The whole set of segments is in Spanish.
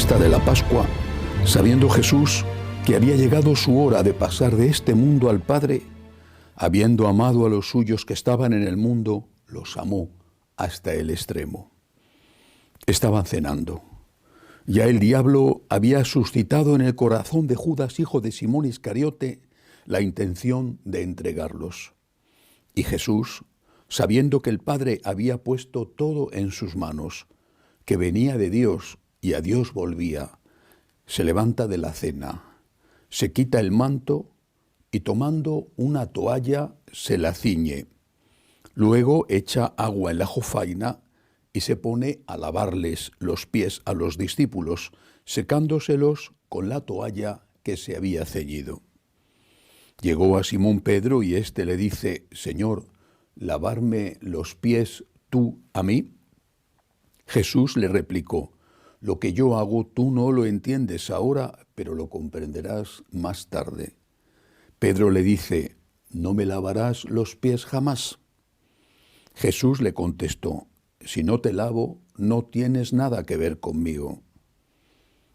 fiesta de la Pascua, sabiendo Jesús que había llegado su hora de pasar de este mundo al Padre, habiendo amado a los suyos que estaban en el mundo, los amó hasta el extremo. Estaban cenando. Ya el diablo había suscitado en el corazón de Judas, hijo de Simón Iscariote, la intención de entregarlos. Y Jesús, sabiendo que el Padre había puesto todo en sus manos, que venía de Dios y a Dios volvía, se levanta de la cena, se quita el manto y tomando una toalla se la ciñe. Luego echa agua en la jofaina y se pone a lavarles los pies a los discípulos, secándoselos con la toalla que se había ceñido. Llegó a Simón Pedro y éste le dice: Señor, ¿lavarme los pies tú a mí? Jesús le replicó: lo que yo hago tú no lo entiendes ahora, pero lo comprenderás más tarde. Pedro le dice: ¿no me lavarás los pies jamás? Jesús le contestó: si no te lavo, no tienes nada que ver conmigo.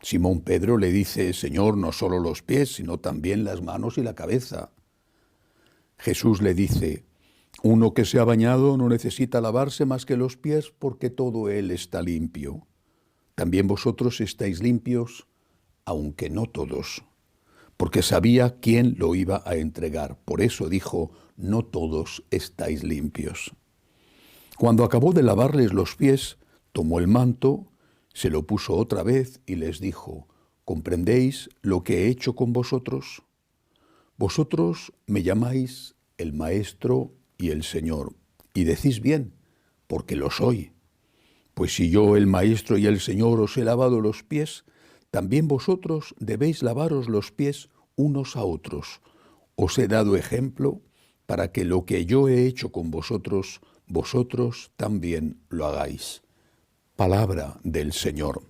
Simón Pedro le dice: Señor, no solo los pies, sino también las manos y la cabeza. Jesús le dice: uno que se ha bañado no necesita lavarse más que los pies, porque todo él está limpio. También vosotros estáis limpios, aunque no todos, porque sabía quién lo iba a entregar. Por eso dijo: no todos estáis limpios. Cuando acabó de lavarles los pies, tomó el manto, se lo puso otra vez y les dijo: ¿comprendéis lo que he hecho con vosotros? Vosotros me llamáis el Maestro y el Señor, y decís bien, porque lo soy. Pues si yo, el Maestro y el Señor, os he lavado los pies, también vosotros debéis lavaros los pies unos a otros. Os he dado ejemplo para que lo que yo he hecho con vosotros, vosotros también lo hagáis. Palabra del Señor.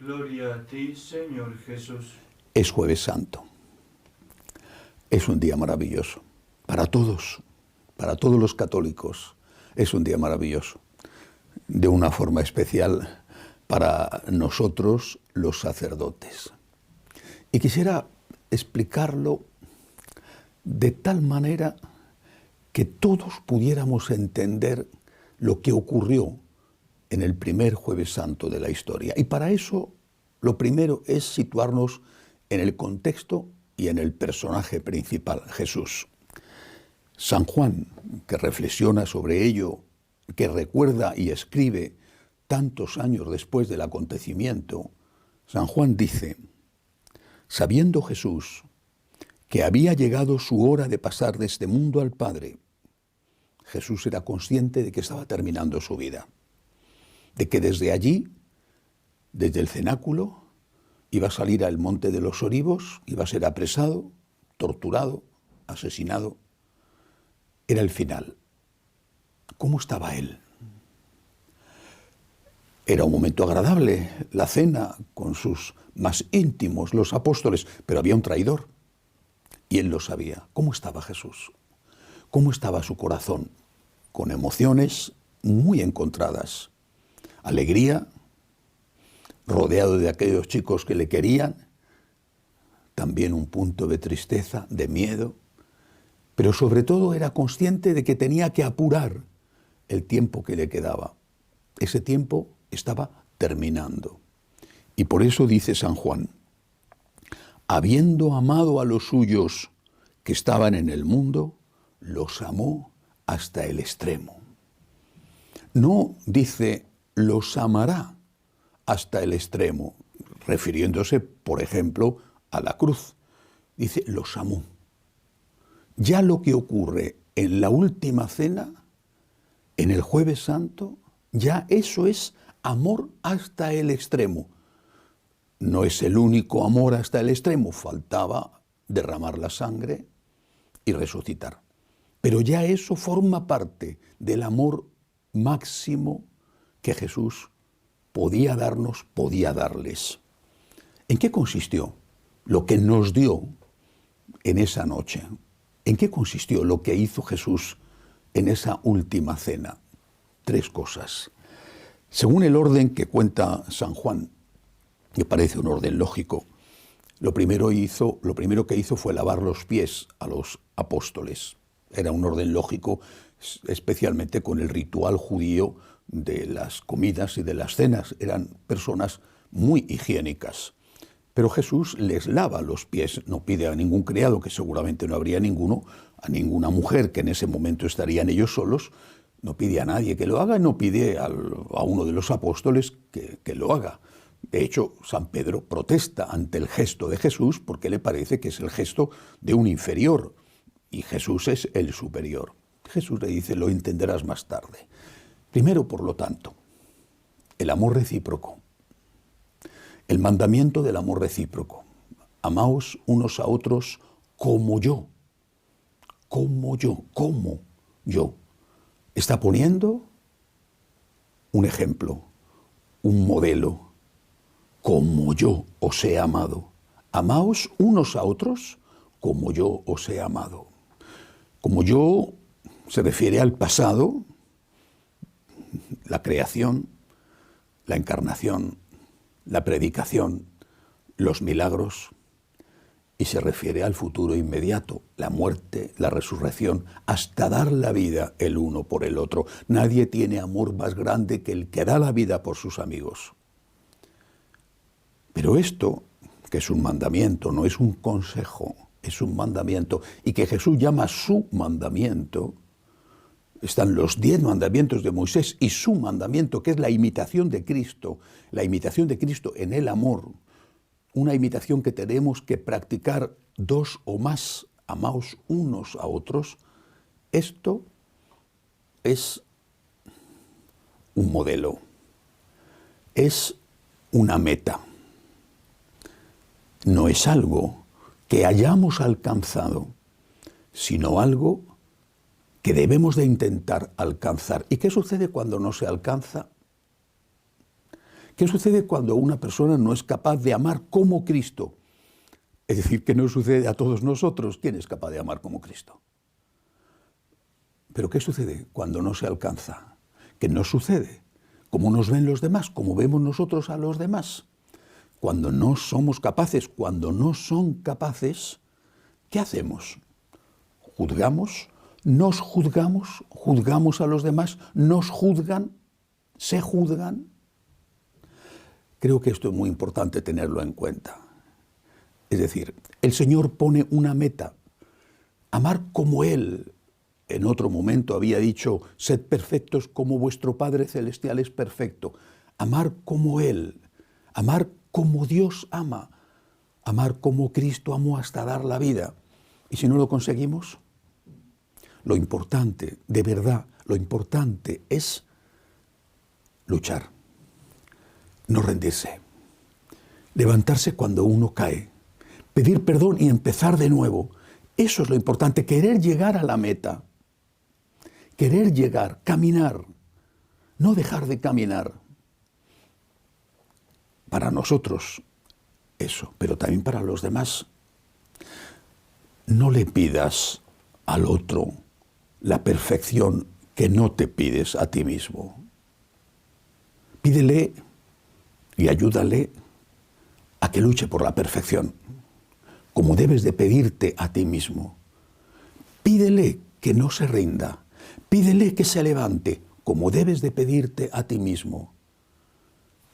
Gloria a ti, Señor Jesús. Es Jueves Santo. Es un día maravilloso. Para todos los católicos, es un día maravilloso. De una forma especial para nosotros, los sacerdotes. Y quisiera explicarlo de tal manera que todos pudiéramos entender lo que ocurrió en el primer Jueves Santo de la historia. Y para eso, lo primero es situarnos en el contexto y en el personaje principal, Jesús. San Juan, que reflexiona sobre ello, que recuerda y escribe tantos años después del acontecimiento, San Juan dice: sabiendo Jesús que había llegado su hora de pasar de este mundo al Padre, Jesús era consciente de que estaba terminando su vida, de que desde allí, desde el cenáculo, iba a salir al Monte de los Olivos, iba a ser apresado, torturado, asesinado. Era el final. ¿Cómo estaba él? Era un momento agradable, la cena con sus más íntimos, los apóstoles, pero había un traidor y él lo sabía. ¿Cómo estaba Jesús? ¿Cómo estaba su corazón? Con emociones muy encontradas. Alegría, rodeado de aquellos chicos que le querían, también un punto de tristeza, de miedo, pero sobre todo era consciente de que tenía que apurar el tiempo que le quedaba. Ese tiempo estaba terminando. Y por eso dice San Juan: habiendo amado a los suyos que estaban en el mundo, los amó hasta el extremo. No dice los amará hasta el extremo, refiriéndose, por ejemplo, a la cruz. Dice los amó. Ya lo que ocurre en la última cena, en el Jueves Santo, ya eso es amor hasta el extremo. No es el único amor hasta el extremo, faltaba derramar la sangre y resucitar. Pero ya eso forma parte del amor máximo que Jesús podía darnos, podía darles. ¿En qué consistió lo que nos dio en esa noche? ¿En qué consistió lo que hizo Jesús en esa última cena? 3 cosas. Según el orden que cuenta San Juan, Me parece un orden lógico. Lo primero que hizo fue lavar los pies a los apóstoles. Era un orden lógico, especialmente con el ritual judío de las comidas y de las cenas. Eran personas muy higiénicas. Pero Jesús les lava los pies, no pide a ningún criado, que seguramente no habría ninguno, a ninguna mujer, que en ese momento estarían ellos solos, no pide a nadie que lo haga, no pide a uno de los apóstoles que lo haga. De hecho, San Pedro protesta ante el gesto de Jesús porque le parece que es el gesto de un inferior y Jesús es el superior. Jesús le dice, lo entenderás más tarde. Primero, por lo tanto, el amor recíproco, el mandamiento del amor recíproco. Amaos unos a otros como yo. Está poniendo un ejemplo, un modelo. Como yo os he amado. Amaos unos a otros como yo os he amado. Como yo se refiere al pasado, la creación, la encarnación, la predicación, los milagros, y se refiere al futuro inmediato, la muerte, la resurrección, hasta dar la vida el uno por el otro. Nadie tiene amor más grande que el que da la vida por sus amigos. Pero esto, que es un mandamiento, no es un consejo, es un mandamiento, y que Jesús llama su mandamiento, están los 10 mandamientos de Moisés y su mandamiento, que es la imitación de Cristo en el amor, una imitación que tenemos que practicar 2 o más, amaos unos a otros. Esto es un modelo, es una meta. No es algo que hayamos alcanzado, sino algo que debemos de intentar alcanzar. ¿Y qué sucede cuando no se alcanza? ¿Qué sucede cuando una persona no es capaz de amar como Cristo? Es decir, que no sucede a todos nosotros. ¿Quién es capaz de amar como Cristo? ¿Pero qué sucede cuando no se alcanza? ¿Qué no sucede? ¿Cómo nos ven los demás? ¿Cómo vemos nosotros a los demás? Cuando no somos capaces, cuando no son capaces, ¿qué hacemos? ¿Juzgamos? ¿Nos juzgamos? ¿Juzgamos a los demás? ¿Nos juzgan? ¿Se juzgan? Creo que esto es muy importante tenerlo en cuenta. Es decir, el Señor pone una meta, amar como Él. En otro momento había dicho, sed perfectos como vuestro Padre Celestial es perfecto. Amar como Él, amar como Dios ama, amar como Cristo amó hasta dar la vida. Y si no lo conseguimos, lo importante, de verdad, lo importante es luchar, no rendirse, levantarse cuando uno cae, pedir perdón y empezar de nuevo. Eso es lo importante, querer llegar a la meta, querer llegar, caminar, no dejar de caminar. Para nosotros, eso, pero también para los demás. No le pidas al otro la perfección que no te pides a ti mismo. Pídele y ayúdale a que luche por la perfección, como debes de pedirte a ti mismo. Pídele que no se rinda, pídele que se levante, como debes de pedirte a ti mismo.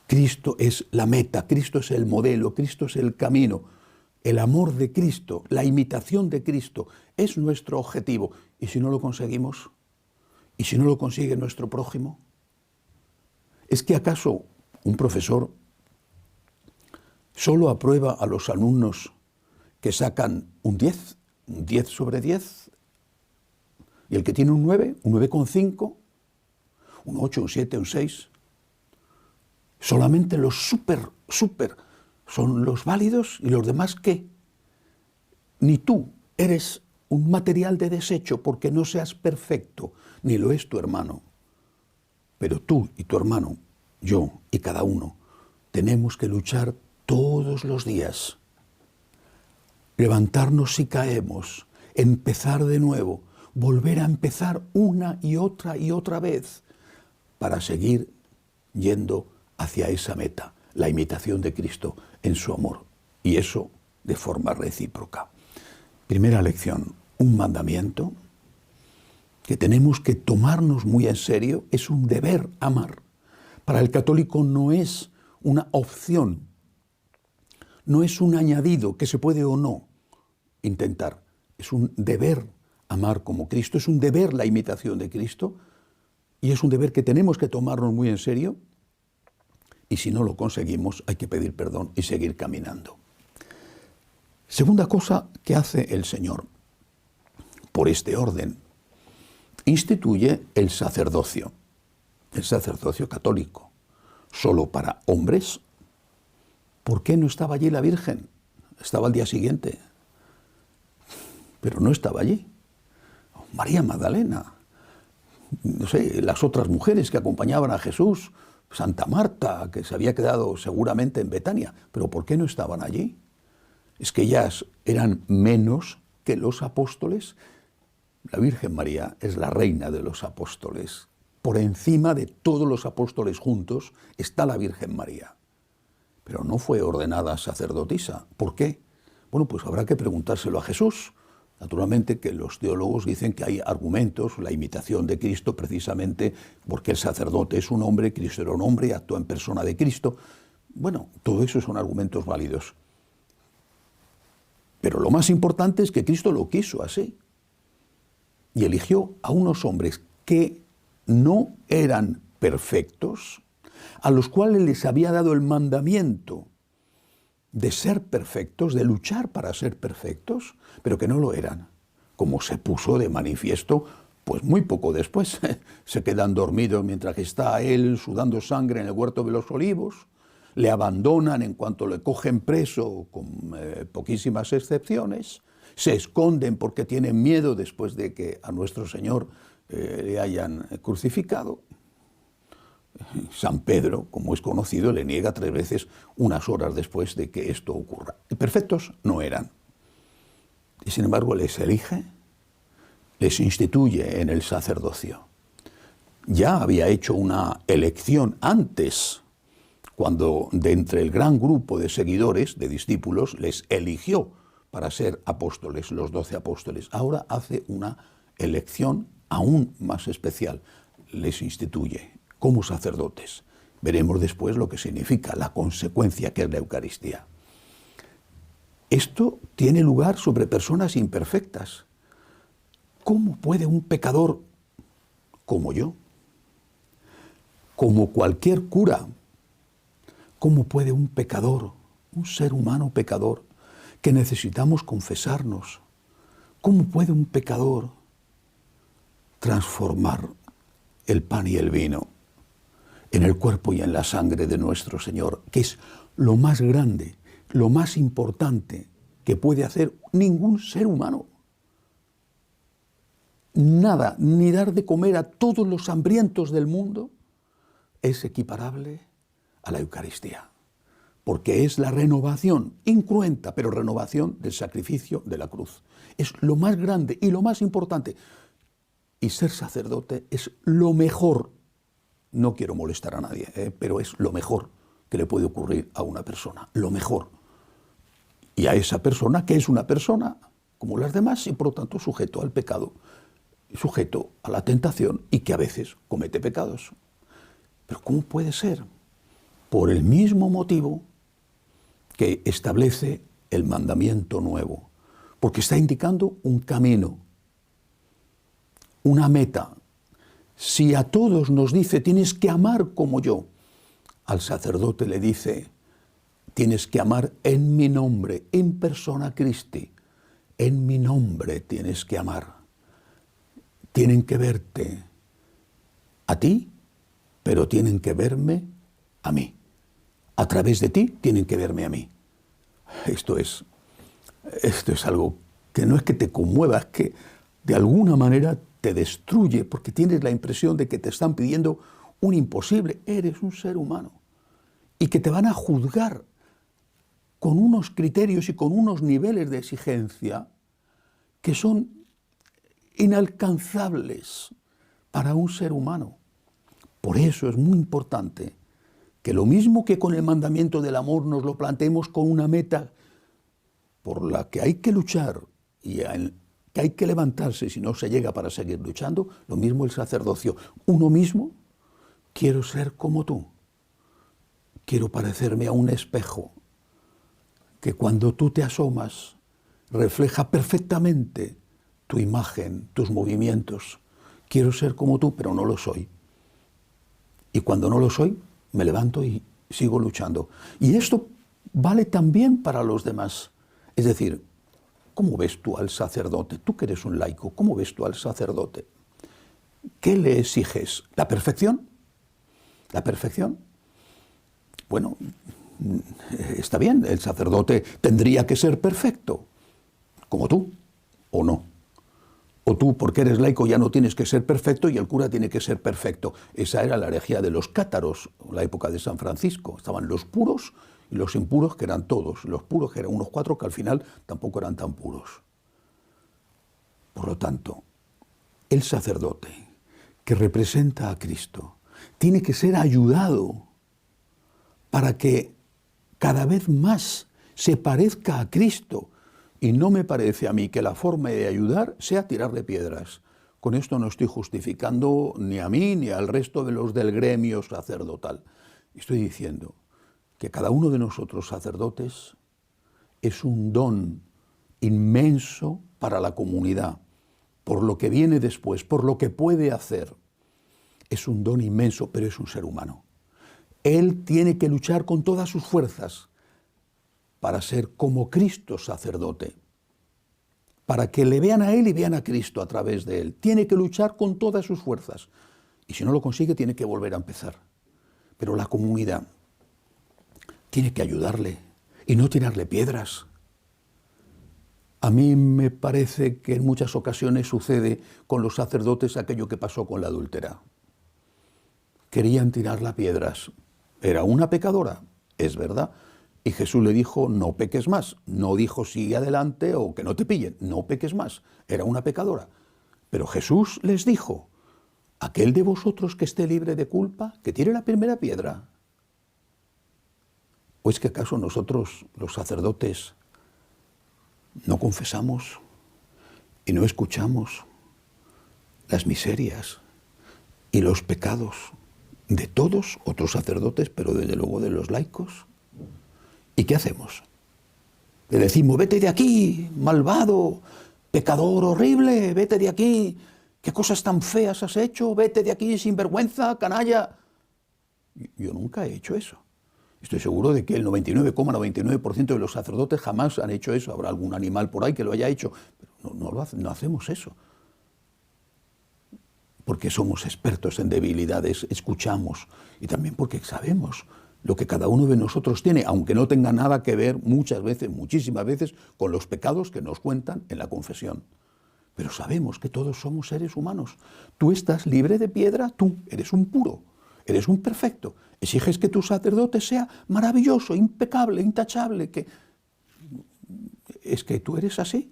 Cristo es la meta, Cristo es el modelo, Cristo es el camino. El amor de Cristo, la imitación de Cristo es nuestro objetivo. ¿Y si no lo conseguimos? ¿Y si no lo consigue nuestro prójimo? ¿Es que acaso un profesor solo aprueba a los alumnos que sacan un 10 sobre 10? ¿Y el que tiene un 9, un 9,5, un 8, un 7, un 6? Solamente los súper son los válidos, y los demás, ¿qué? Ni tú eres un material de desecho porque no seas perfecto, ni lo es tu hermano. Pero tú y tu hermano, yo y cada uno, tenemos que luchar todos los días. Levantarnos si caemos, empezar de nuevo, volver a empezar una y otra vez para seguir yendo hacia esa meta, la imitación de Cristo en su amor, y eso de forma recíproca. Primera lección, un mandamiento que tenemos que tomarnos muy en serio, es un deber amar. Para el católico no es una opción, no es un añadido que se puede o no intentar, es un deber amar como Cristo, es un deber la imitación de Cristo, y es un deber que tenemos que tomarnos muy en serio, y si no lo conseguimos hay que pedir perdón y seguir caminando. Segunda cosa que hace el Señor, por este orden, instituye el sacerdocio católico, solo para hombres. ¿Por qué no estaba allí la Virgen? Estaba al día siguiente, pero no estaba allí. María Magdalena, no sé, las otras mujeres que acompañaban a Jesús, Santa Marta, que se había quedado seguramente en Betania, pero ¿por qué no estaban allí? ¿Es que ellas eran menos que los apóstoles? La Virgen María es la reina de los apóstoles. Por encima de todos los apóstoles juntos está la Virgen María. Pero no fue ordenada sacerdotisa. ¿Por qué? Bueno, pues habrá que preguntárselo a Jesús. Naturalmente que los teólogos dicen que hay argumentos, la imitación de Cristo precisamente porque el sacerdote es un hombre, Cristo era un hombre y actúa en persona de Cristo. Bueno, todo eso son argumentos válidos. Pero lo más importante es que Cristo lo quiso así. Y eligió a unos hombres que no eran perfectos, a los cuales les había dado el mandamiento de ser perfectos, de luchar para ser perfectos, pero que no lo eran, como se puso de manifiesto, pues muy poco después. Se quedan dormidos mientras que está él sudando sangre en el huerto de los olivos, le abandonan en cuanto le cogen preso, con poquísimas excepciones, se esconden porque tienen miedo después de que a nuestro Señor le hayan crucificado. San Pedro, como es conocido, le niega 3 veces unas horas después de que esto ocurra. Y perfectos no eran. Y sin embargo les elige, les instituye en el sacerdocio. Ya había hecho una elección antes, cuando de entre el gran grupo de seguidores, de discípulos, les eligió para ser apóstoles, los 12 apóstoles. Ahora hace una elección aún más especial, les instituye como sacerdotes. Veremos después lo que significa, la consecuencia que es la Eucaristía. Esto tiene lugar sobre personas imperfectas. ¿Cómo puede un pecador como yo, como cualquier cura, cómo puede un pecador, un ser humano pecador, que necesitamos confesarnos, cómo puede un pecador transformar el pan y el vino en el cuerpo y en la sangre de nuestro Señor, que es lo más grande, lo más importante que puede hacer ningún ser humano? Nada, ni dar de comer a todos los hambrientos del mundo, es equiparable a la Eucaristía, porque es la renovación, incruenta, pero renovación del sacrificio de la cruz. Es lo más grande y lo más importante. Y ser sacerdote es lo mejor. No quiero molestar a nadie, pero es lo mejor que le puede ocurrir a una persona, lo mejor. Y a esa persona, que es una persona como las demás y por lo tanto sujeto al pecado, sujeto a la tentación y que a veces comete pecados. Pero ¿cómo puede ser? Por el mismo motivo que establece el mandamiento nuevo, porque está indicando un camino, una meta. Si a todos nos dice, tienes que amar como yo, al sacerdote le dice, tienes que amar en mi nombre, en persona Christi, en mi nombre tienes que amar. Tienen que verte a ti, pero tienen que verme a mí. A través de ti tienen que verme a mí. Esto es algo que no es que te conmueva, es que de alguna manera te destruye, porque tienes la impresión de que te están pidiendo un imposible. Eres un ser humano y que te van a juzgar con unos criterios y con unos niveles de exigencia que son inalcanzables para un ser humano. Por eso es muy importante que lo mismo que con el mandamiento del amor nos lo planteemos con una meta por la que hay que luchar y que hay que levantarse si no se llega para seguir luchando, lo mismo el sacerdocio. Uno mismo, quiero ser como tú, quiero parecerme a un espejo que cuando tú te asomas refleja perfectamente tu imagen, tus movimientos. Quiero ser como tú, pero no lo soy. Y cuando no lo soy, me levanto y sigo luchando. Y esto vale también para los demás. Es decir, ¿cómo ves tú al sacerdote? Tú que eres un laico, ¿cómo ves tú al sacerdote? ¿Qué le exiges? ¿La perfección? ¿La perfección? Bueno, está bien, el sacerdote tendría que ser perfecto, como tú, ¿o no? O tú, porque eres laico, ya no tienes que ser perfecto y el cura tiene que ser perfecto. Esa era la herejía de los cátaros, en la época de San Francisco. Estaban los puros y los impuros, que eran todos. Los puros, que eran unos 4, que al final tampoco eran tan puros. Por lo tanto, el sacerdote, que representa a Cristo, tiene que ser ayudado para que cada vez más se parezca a Cristo. Y no me parece a mí que la forma de ayudar sea tirarle piedras. Con esto no estoy justificando ni a mí ni al resto de los del gremio sacerdotal. Estoy diciendo que cada uno de nosotros sacerdotes es un don inmenso para la comunidad, por lo que viene después, por lo que puede hacer. Es un don inmenso, pero es un ser humano. Él tiene que luchar con todas sus fuerzas para ser como Cristo sacerdote, para que le vean a Él y vean a Cristo a través de Él. Tiene que luchar con todas sus fuerzas. Y si no lo consigue, tiene que volver a empezar. Pero la comunidad tiene que ayudarle y no tirarle piedras. A mí me parece que en muchas ocasiones sucede con los sacerdotes aquello que pasó con la adúltera. Querían tirarla piedras. Era una pecadora, es verdad. Y Jesús le dijo, no peques más. No dijo, sigue adelante o que no te pillen. No peques más. Era una pecadora. Pero Jesús les dijo, aquel de vosotros que esté libre de culpa, que tire la primera piedra. ¿O es que acaso nosotros, los sacerdotes, no confesamos y no escuchamos las miserias y los pecados de todos otros sacerdotes, pero desde luego de los laicos? ¿Y qué hacemos? Le decimos, vete de aquí, malvado, pecador horrible, vete de aquí, qué cosas tan feas has hecho, vete de aquí, sinvergüenza, canalla. Yo nunca he hecho eso. Estoy seguro de que el 99,99% de los sacerdotes jamás han hecho eso. Habrá algún animal por ahí que lo haya hecho, pero no hacemos eso. Porque somos expertos en debilidades, escuchamos, y también porque sabemos lo que cada uno de nosotros tiene, aunque no tenga nada que ver muchas veces, muchísimas veces, con los pecados que nos cuentan en la confesión. Pero sabemos que todos somos seres humanos. Tú estás libre de piedra, tú eres un puro, eres un perfecto. Exiges que tu sacerdote sea maravilloso, impecable, intachable, que es que tú eres así.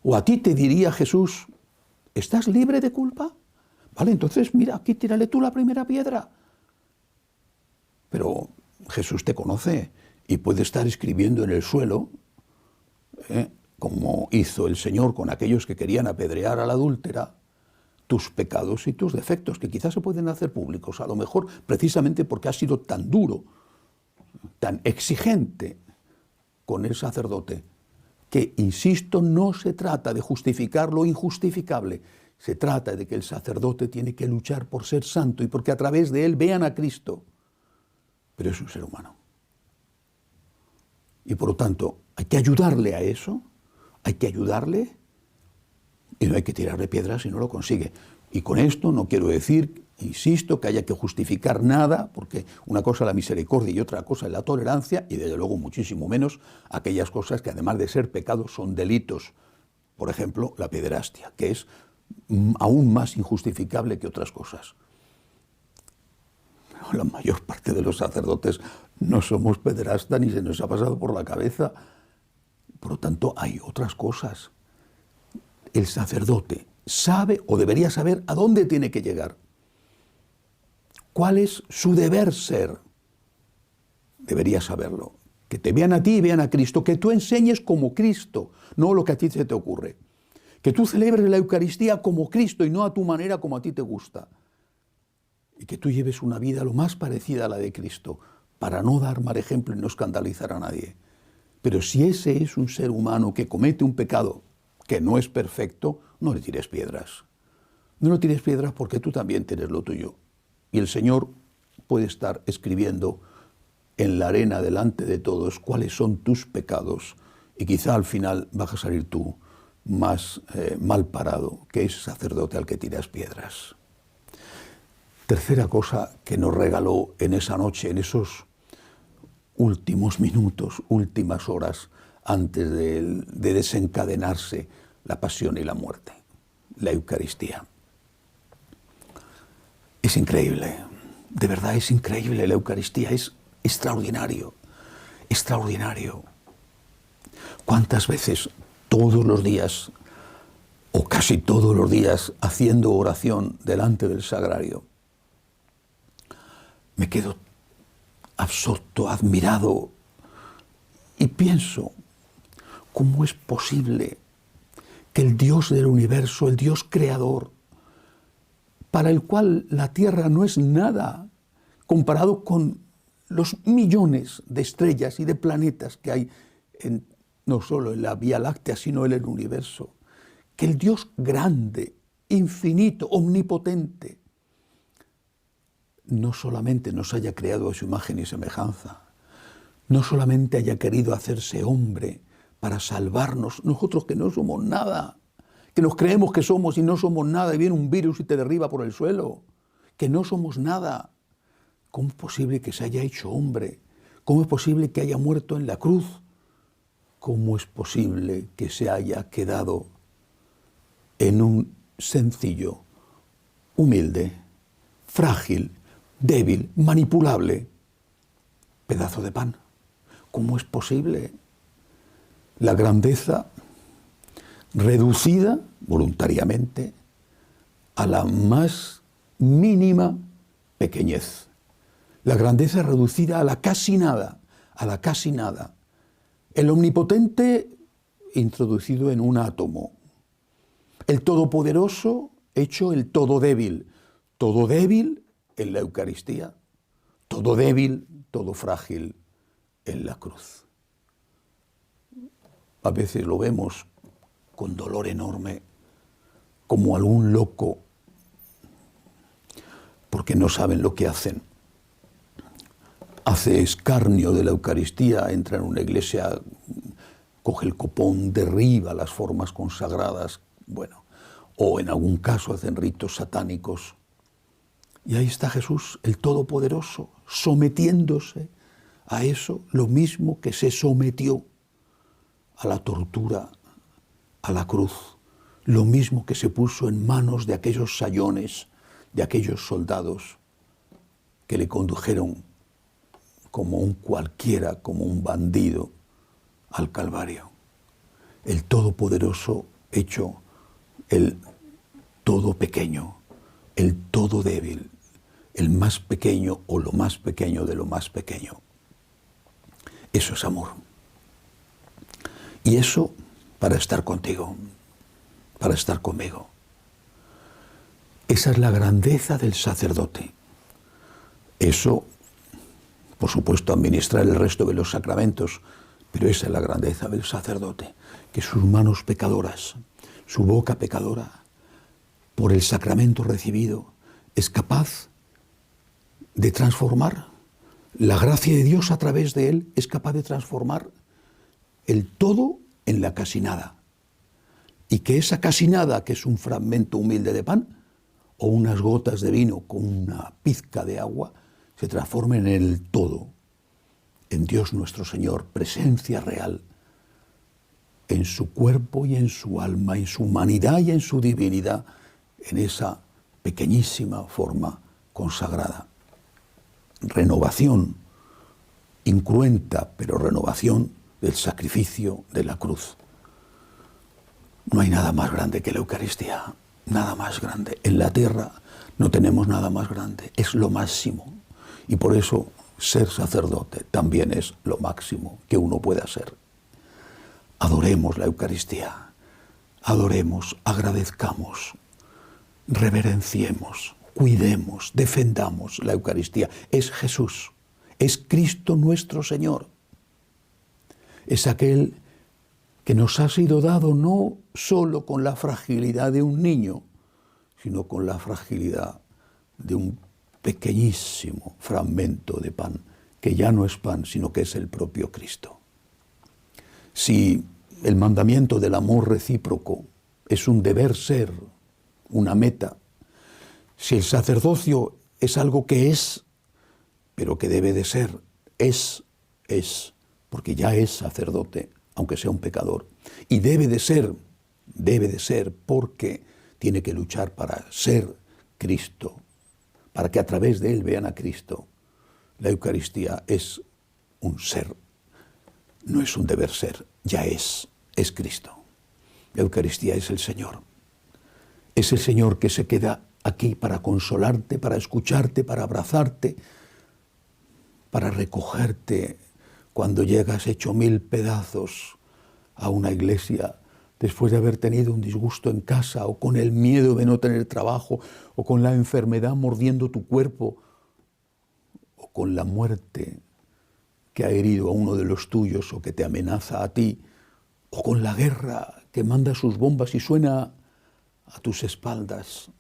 O a ti te diría Jesús, ¿estás libre de culpa? Vale, entonces mira, aquí tírale tú la primera piedra. Pero Jesús te conoce y puede estar escribiendo en el suelo, como hizo el Señor con aquellos que querían apedrear a la adúltera, tus pecados y tus defectos, que quizás se pueden hacer públicos, a lo mejor precisamente porque has sido tan duro, tan exigente con el sacerdote, que, insisto, no se trata de justificar lo injustificable, se trata de que el sacerdote tiene que luchar por ser santo y porque a través de él vean a Cristo. Pero es un ser humano. Y por lo tanto, hay que ayudarle a eso, hay que ayudarle y no hay que tirarle piedras si no lo consigue. Y con esto no quiero decir, insisto, que haya que justificar nada, porque una cosa es la misericordia y otra cosa es la tolerancia, y desde luego muchísimo menos aquellas cosas que además de ser pecados son delitos. Por ejemplo, la pederastia, que es aún más injustificable que otras cosas. La mayor parte de los sacerdotes no somos pederastas ni se nos ha pasado por la cabeza. Por lo tanto, hay otras cosas. El sacerdote sabe o debería saber a dónde tiene que llegar. cuál es su deber ser. Deberías saberlo. Que te vean a ti y vean a Cristo, que tú enseñes como Cristo, no lo que a ti se te ocurre. Que tú celebres la Eucaristía como Cristo y no a tu manera como a ti te gusta. Y que tú lleves una vida lo más parecida a la de Cristo, para no dar mal ejemplo y no escandalizar a nadie. Pero si ese es un ser humano que comete un pecado que no es perfecto, no le tires piedras. No le tires piedras porque tú también tienes lo tuyo. Y el Señor puede estar escribiendo en la arena delante de todos cuáles son tus pecados y quizá al final vas a salir tú más mal parado que ese sacerdote al que tiras piedras. Tercera cosa que nos regaló en esa noche, en esos últimos minutos, últimas horas antes de desencadenarse la pasión y la muerte, la Eucaristía. Es increíble, de verdad es increíble la Eucaristía, es extraordinario, extraordinario. ¿Cuántas veces todos los días, o casi todos los días, haciendo oración delante del sagrario, me quedo absorto, admirado, y pienso, ¿cómo es posible que el Dios del universo, el Dios creador, para el cual la Tierra no es nada, comparado con los millones de estrellas y de planetas que hay no solo en la Vía Láctea, sino en el universo, que el Dios grande, infinito, omnipotente, no solamente nos haya creado a su imagen y semejanza, no solamente haya querido hacerse hombre para salvarnos, nosotros que no somos nada, que nos creemos que somos y no somos nada, y viene un virus y te derriba por el suelo, que no somos nada. ¿Cómo es posible que se haya hecho hombre? ¿Cómo es posible que haya muerto en la cruz? ¿Cómo es posible que se haya quedado en un sencillo, humilde, frágil, débil, manipulable pedazo de pan? ¿Cómo es posible? La grandeza reducida voluntariamente a la más mínima pequeñez. La grandeza reducida a la casi nada, a la casi nada. El omnipotente introducido en un átomo. El todopoderoso hecho el todo débil en la Eucaristía, todo débil, todo frágil en la cruz. A veces lo vemos con dolor enorme, como algún loco, porque no saben lo que hacen. Hace escarnio de la Eucaristía, entra en una iglesia, coge el copón, derriba las formas consagradas, bueno, o en algún caso hacen ritos satánicos. Y ahí está Jesús, el Todopoderoso, sometiéndose a eso, lo mismo que se sometió a la tortura, a la cruz, lo mismo que se puso en manos de aquellos sayones, de aquellos soldados que le condujeron como un cualquiera, como un bandido, al Calvario. El Todopoderoso hecho el todo pequeño, el todo débil, el más pequeño o lo más pequeño de lo más pequeño. Eso es amor. Y eso para estar contigo, para estar conmigo. Esa es la grandeza del sacerdote. Eso, por supuesto, administrar el resto de los sacramentos, pero esa es la grandeza del sacerdote, que sus manos pecadoras, su boca pecadora, por el sacramento recibido, es capaz de transformar. La gracia de Dios a través de él es capaz de transformar el todo en la casi nada. Y que esa casi nada, que es un fragmento humilde de pan, o unas gotas de vino con una pizca de agua, se transformen en el todo, en Dios nuestro Señor, presencia real, en su cuerpo y en su alma, en su humanidad y en su divinidad, en esa pequeñísima forma consagrada. Renovación, incruenta, pero renovación del sacrificio de la cruz. No hay nada más grande que la Eucaristía, nada más grande. En la tierra no tenemos nada más grande, es lo máximo. Y por eso ser sacerdote también es lo máximo que uno pueda ser. Adoremos la Eucaristía, adoremos, agradezcamos, reverenciemos, cuidemos, defendamos la Eucaristía. Es Jesús, es Cristo nuestro Señor. Es aquel que nos ha sido dado no solo con la fragilidad de un niño, sino con la fragilidad de un pequeñísimo fragmento de pan, que ya no es pan, sino que es el propio Cristo. Si el mandamiento del amor recíproco es un deber ser, una meta, si el sacerdocio es algo que es, pero que debe de ser, es, porque ya es sacerdote, aunque sea un pecador, y debe de ser porque tiene que luchar para ser Cristo, para que a través de él vean a Cristo. La Eucaristía es un ser, no es un deber ser, ya es Cristo. La Eucaristía es el Señor. Es el Señor que se queda aquí para consolarte, para escucharte, para abrazarte, para recogerte cuando llegas hecho 1000 pedazos a una iglesia después de haber tenido un disgusto en casa, o con el miedo de no tener trabajo, o con la enfermedad mordiendo tu cuerpo, o con la muerte que ha herido a uno de los tuyos o que te amenaza a ti, o con la guerra que manda sus bombas y suena a tus espaldas.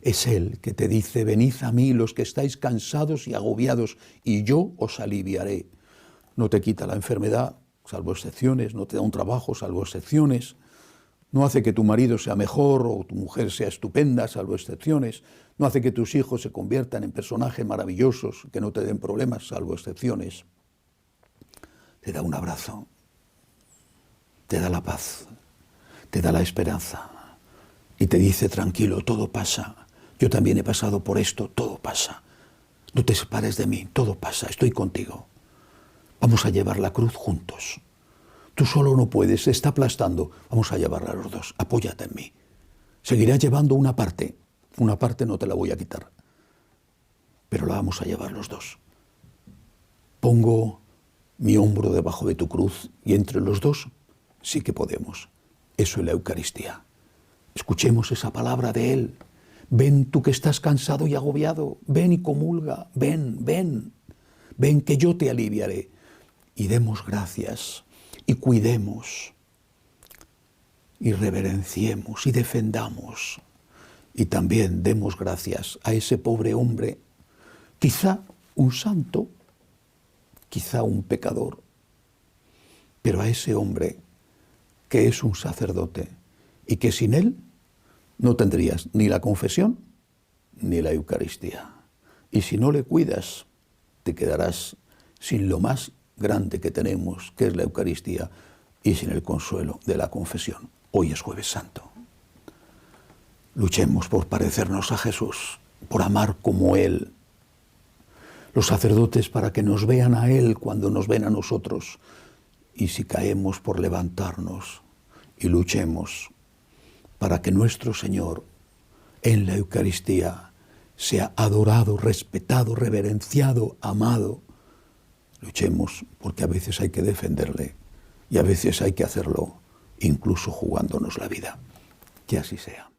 Es Él que te dice: venid a mí los que estáis cansados y agobiados, y yo os aliviaré. No te quita la enfermedad, salvo excepciones, no te da un trabajo, salvo excepciones, no hace que tu marido sea mejor o tu mujer sea estupenda, salvo excepciones, no hace que tus hijos se conviertan en personajes maravillosos que no te den problemas, salvo excepciones. Te da un abrazo, te da la paz, te da la esperanza y te dice: tranquilo, todo pasa, yo también he pasado por esto, todo pasa, no te separes de mí, todo pasa, estoy contigo. Vamos a llevar la cruz juntos. Tú solo no puedes, se está aplastando. Vamos a llevarla los dos, apóyate en mí. Seguirás llevando una parte no te la voy a quitar, pero la vamos a llevar los dos. Pongo mi hombro debajo de tu cruz y entre los dos sí que podemos. Eso es la Eucaristía. Escuchemos esa palabra de Él. Ven tú que estás cansado y agobiado, ven y comulga, ven que yo te aliviaré. Y demos gracias, y cuidemos, y reverenciemos, y defendamos. Y también demos gracias a ese pobre hombre, quizá un santo, quizá un pecador, pero a ese hombre que es un sacerdote y que sin él no tendrías ni la confesión ni la Eucaristía. Y si no le cuidas, te quedarás sin lo más grande que tenemos, que es la Eucaristía, y sin el consuelo de la confesión. Hoy es Jueves Santo. Luchemos por parecernos a Jesús, por amar como Él. Los sacerdotes para que nos vean a Él cuando nos ven a nosotros. Y si caemos, por levantarnos, y luchemos para que nuestro Señor en la Eucaristía sea adorado, respetado, reverenciado, amado. Luchemos porque a veces hay que defenderle y a veces hay que hacerlo incluso jugándonos la vida. Que así sea.